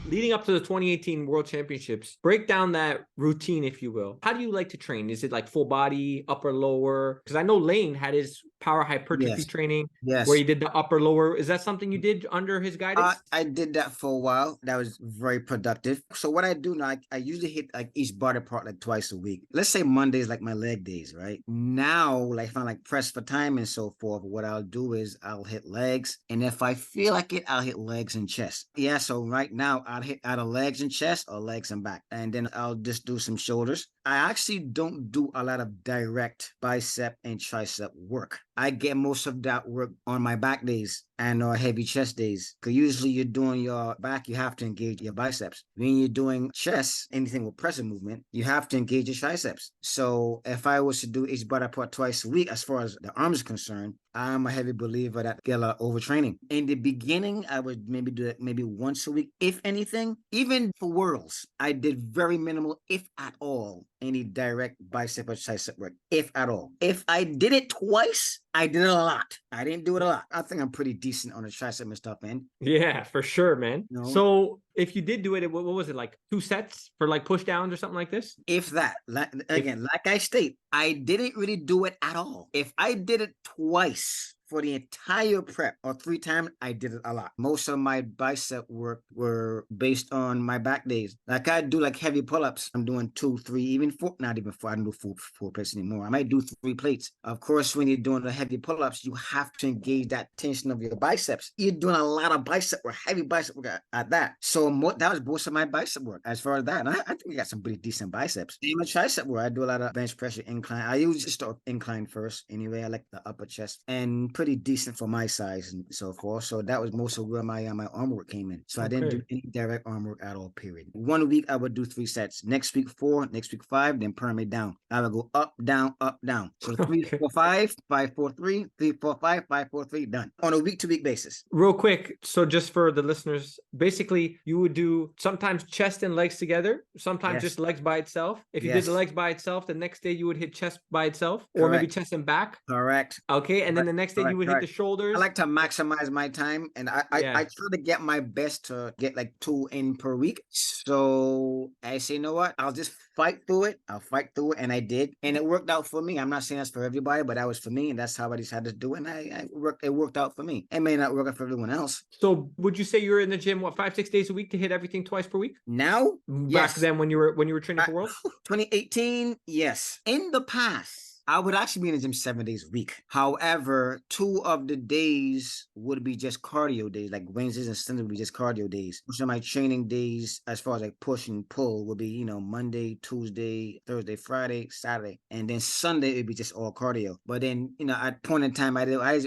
leading up to the 2018 World Championships, break down that routine, if you will. How do you like to train? Is it like full body, upper, lower? Because I know Layne had his power hypertrophy Yes. training where Yes. he did the upper, lower. Is that something you did under his guidance? I did that for a while. That was very productive. So what I do now, I usually hit like each body part like twice a week. Let's say Mondays like my leg days, right? Now, like if I'm like pressed for time and so forth, what I'll do is I'll hit legs, and if I feel like it, I'll hit legs and chest. Yeah. So right now I'll hit either legs and chest or legs and back, and then I'll just do some shoulders. I actually don't do a lot of direct bicep and tricep work. I get most of that work on my back days and heavy chest days. Because usually you're doing your back, you have to engage your biceps. When you're doing chest, anything with pressure movement, you have to engage your triceps. So if I was to do each body part twice a week, as far as the arms is concerned, I'm a heavy believer that get a lot of overtraining. In the beginning, I would maybe do it maybe once a week, if anything. Even for worlds, I did very minimal, if at all, any direct bicep or tricep work, if at all. If I did it twice, I did it a lot. I didn't do it a lot. I think I'm pretty decent on the tricep and stuff, man. Yeah, for sure, man. You know, So if you did do it, what was it, like 2 sets for like push downs or something like this? if that, like, If again, like I state, I didn't really do it at all. If I did it twice for the entire prep or 3 times, I did it a lot. Most of my bicep work were based on my back days. Like I do like heavy pull-ups. I'm doing 2, 3, even 4, not even 4. I don't do four plates anymore. I might do 3 plates. Of course, when you're doing the heavy pull-ups, you have to engage that tension of your biceps. You're doing a lot of bicep work, heavy bicep work at that. So that was most of my bicep work as far as that. And I think we got some pretty decent biceps. Even tricep work, I do a lot of bench pressure incline. I usually start incline first anyway. I like the upper chest and pretty decent for my size and so forth. So that was most of where my arm work came in. So I didn't do any direct arm work at all, period. 1 week I would do 3 sets. Next week 4, next week 5, then pyramid down. I would go up, down, up, down. So 3, 4, 5, 5, 4, 3, 3, 4, 5, 5, 4, 3, done. On a week-to-week basis. real quick, so just for the listeners, basically you would do sometimes chest and legs together, sometimes just legs by itself. If you did the legs by itself, the next day you would hit chest by itself, or maybe chest and back. Correct. Okay, and then the next day you would hit the shoulders. I like to maximize my time, and I try to get my best to get like 2 in per week. So I say, you know what? I'll just fight through it. I'll fight through it, and I did, and it worked out for me. I'm not saying that's for everybody, but that was for me, and that's how I decided to do it. And it worked out for me. It may not work out for everyone else. So would you say you're in the gym 5-6 days a week to hit everything twice per week? Now, back then when you were training for Worlds? 2018, yes. In the past, I would actually be in the gym 7 days a week. However, 2 of the days would be just cardio days, like Wednesdays and Sundays would be just cardio days. So my training days, as far as like push and pull, would be, Monday, Tuesday, Thursday, Friday, Saturday. And then Sunday, it'd be just all cardio. But then, at point in time, I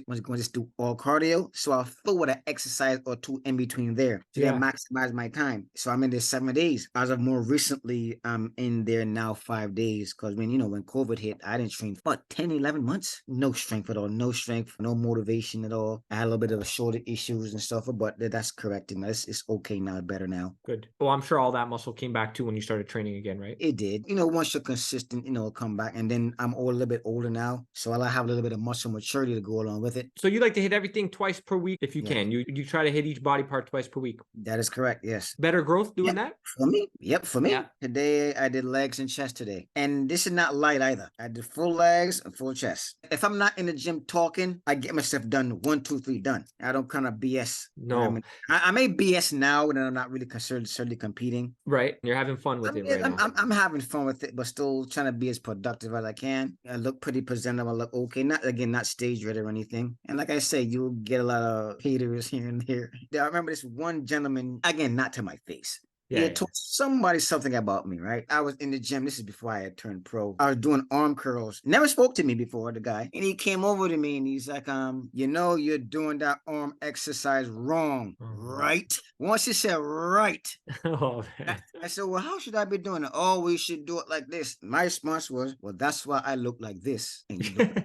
was going to just do all cardio. So I'll fill with an exercise or 2 in between there to then maximize my time. So I'm in there 7 days. As of more recently, I'm in there now 5 days. Because when COVID hit, I didn't train for 10, 11 months. No strength at all. No strength, no motivation at all. I had a little bit of shoulder issues and stuff, but that's corrected. It's okay now, better now. Good. Well, I'm sure all that muscle came back too when you started training again, right? It did. Once you're consistent, it'll come back. And then I'm a little bit older now, so I'll have a little bit of muscle maturity to go along with it. So you like to hit everything twice per week if you can. You try to hit each body part twice per week. That is correct, yes. Better growth doing that? For me? Yep, for me. Yeah. Today, I did legs and chest today. And this is not light either. I did full legs and full chest. If I'm not in the gym talking, I get myself done. 1, 2, 3, done. I don't kind of BS. No. I may BS now when I'm not really necessarily competing. Right. You're having fun with it right now. I'm having fun with it, but still trying to be as productive as I can. I look pretty presentable. I look okay. Not stage ready or anything. And like I say, you'll get a lot of haters here and there. I remember this one gentleman, again, not to my face. He had told somebody something about me, right? I was in the gym. This is before I had turned pro. I was doing arm curls. Never spoke to me before, the guy. And he came over to me and he's like, you're doing that arm exercise wrong, right? Once he said, right. I said, well, how should I be doing it? Oh, we should do it like this. My response was, well, that's why I look like this. And you look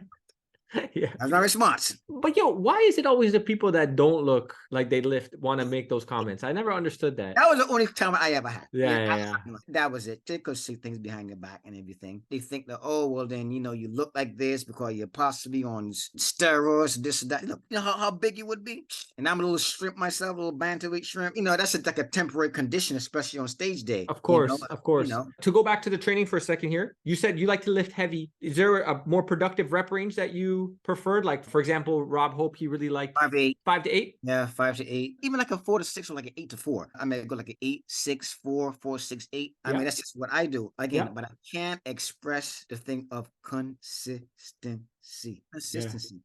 Yeah. That's my response. But yo, why is it always the people that don't look like they lift want to make those comments? I never understood that. That was the only time I ever had. Yeah. That was it. They could see things behind your back and everything. They think that, oh, well, then, you look like this because you're possibly on steroids, this and that. You know how big you would be? And I'm a little shrimp myself, a little bantamweight shrimp. That's like a temporary condition, especially on stage day. Of course, of course. To go back to the training for a second here, you said you like to lift heavy. Is there a more productive rep range that you preferred? Like, for example, Rob Hope, he really liked 5 to 8. 5 to 8? Yeah, 5 to 8. Even like a 4 to 6 or like an 8 to 4. I may go like an 8, 6, 4, 4, 6, 8. I mean, that's just what I do. Again, but I can't express the thing of consistency.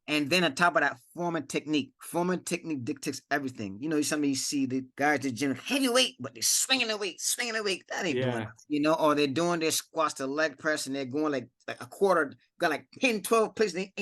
And then on top of that, form and technique. Form and technique dictates everything. Sometimes you see the guys at the gym heavyweight, but they're swinging the weight. That ain't doing it. Or they're doing their squats, the leg press, and they're going like a quarter, got like 10, 12 places. They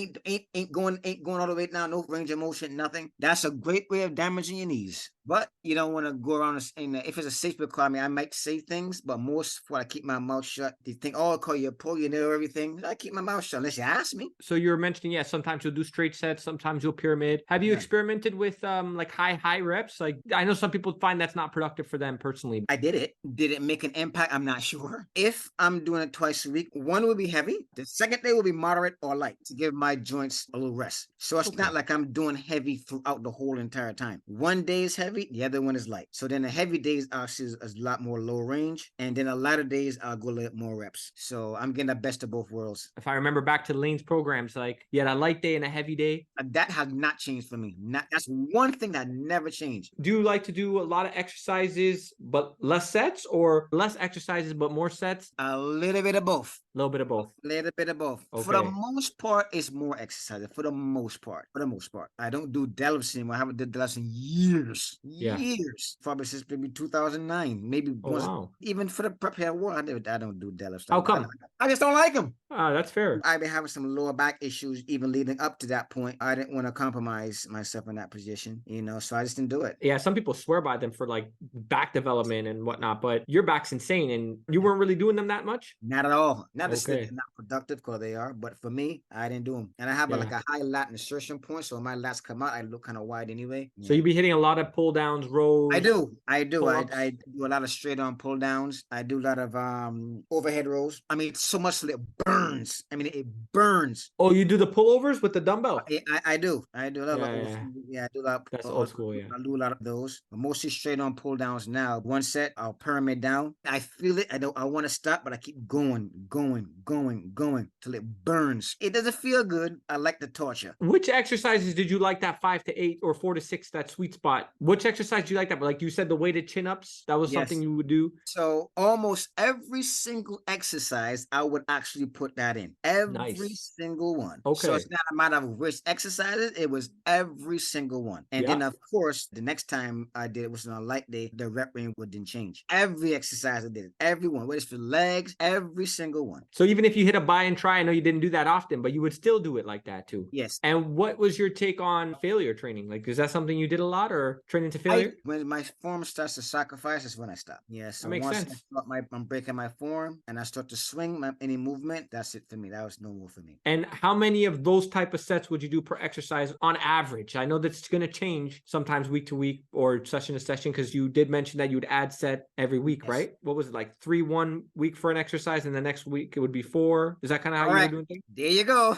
ain't going all the way down, no range of motion, nothing. That's a great way of damaging your knees. But you don't want to go around and if it's a safe requirement, I might say things, but most for I keep my mouth shut. They think, oh, I'll call you a pro, you know everything. I keep my mouth shut unless you ask me. So you were mentioning, sometimes you'll do straight sets, sometimes you'll pyramid. Have you experimented with like high reps? Like, I know some people find that's not productive for them personally. I did it. Did it make an impact? I'm not sure. If I'm doing it twice a week, one will be heavy. The second day will be moderate or light to give my joints a little rest. So it's not like I'm doing heavy throughout the whole entire time. One day is heavy, the other one is light. So then the heavy days actually is a lot more low range. And then a lot of days I'll go a little more reps. So I'm getting the best of both worlds. If I remember back to Layne's programs, like you had a light day and a heavy day. That has not changed for me. That's one thing that never changed. Do you like to do a lot of exercises but less sets, or less exercises but more sets? A little bit of both. A little bit of both. Little bit of both. Okay. For the most part, it's more exercise. For the most part. I don't do deadlifts anymore. I haven't did deadlifts in years. Years. Probably since maybe 2009. Maybe even for the prep hair war, I don't do deadlifts. How come? I just don't like them. That's fair. I've been having some lower back issues even leading up to that point. I didn't want to compromise myself in that position, so I just didn't do it. Yeah, some people swear by them for like back development and whatnot, but your back's insane and you weren't really doing them that much? Not at all. Not to say they're not productive, because they are, but for me, I didn't do them. And I have like a high lat insertion point, so when my lats come out, I look kind of wide anyway. So you be hitting a lot of pull downs, rows? I do. I do a lot of straight on pull downs. I do a lot of overhead rows. I mean, so much that it burns. I mean, it burns. Oh, you do the pullovers with the dumbbell? I do. I do a lot of I do a lot. That's old school, I do a lot of those. But mostly straight on pull downs now. One set, I'll pyramid down. I feel it. I want to stop, but I keep going till it burns. It doesn't feel good. I like the torture. Which exercises did you like that 5 to 8 or 4 to 6, that sweet spot? Which exercise do you like that? Like you said, the weighted chin-ups, that was something you would do? So almost every single exercise, I would actually put that in. Every single one. Okay. So it's not a matter of which exercises, it was every single one. And then of course, the next time I did it was on a light day, the rep range didn't change. Every exercise I did, every one, whether it's for legs, every single one. So even if you hit a buy and try, I know you didn't do that often, but you would still do it like that too. Yes. And what was your take on failure training? Like, is that something you did a lot, or training to failure? When my form starts to sacrifice, is when I stop. Yeah. So that makes sense. I'm breaking my form and I start to swing any movement, that's it for me. That was no more for me. And how many of those type of sets would you do per exercise on average? I know that's going to change sometimes week to week or session to session, because you did mention that you'd add set every week, right? What was it, like 3 1 week for an exercise, and the next week it would be 4? Is that kind of how you were doing things? There you go.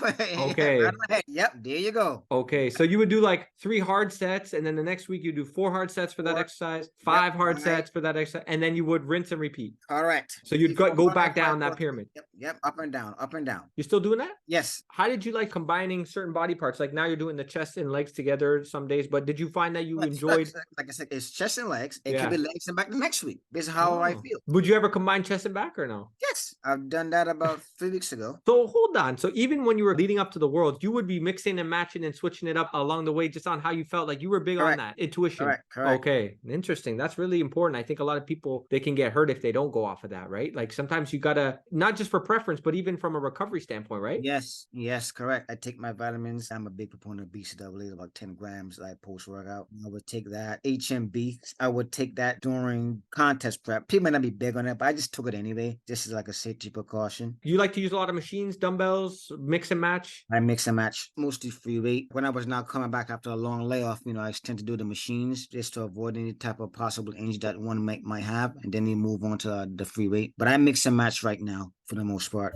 Okay. Yep, there you go. Okay, so you would do like 3 hard sets, and then the next week you do 4 hard sets for that exercise, 5 hard sets for that exercise, and then you would rinse and repeat. Correct. So you'd go back down that pyramid. Yep, up and down, up and down. You still doing that? Yes. How did you like combining certain body parts? Like now you're doing the chest and legs together some days, but did you find that you enjoyed? Like I said, it's chest and legs. It could be legs and back the next week. This is how I feel. Would you ever combine chest and back or no? Yes, I've done that about 3 weeks ago. So hold on. So even when you were leading up to the Worlds, you would be mixing and matching and switching it up along the way, just on how you felt. Like you were big on that intuition. Correct. Okay, interesting. That's really important. I think a lot of people, they can get hurt if they don't go off of that, right? Like sometimes you gotta, not just for preference, but even from a recovery standpoint, right? Yes, correct. I take my vitamins. I'm a big proponent of BCAA, about 10 grams like post-workout. I would take that. HMB, I would take that during contest prep. People might not be big on it, but I just took it anyway. This is like a safety precaution. You like to use a lot of machines, dumbbells, mix and match? I mix and match, mostly free weight. When I was now coming back after a long layoff, I tend to do the machines just to avoid any type of possible injury that one might have, and then you move on to the free weight. But I mix and match right now for the most part.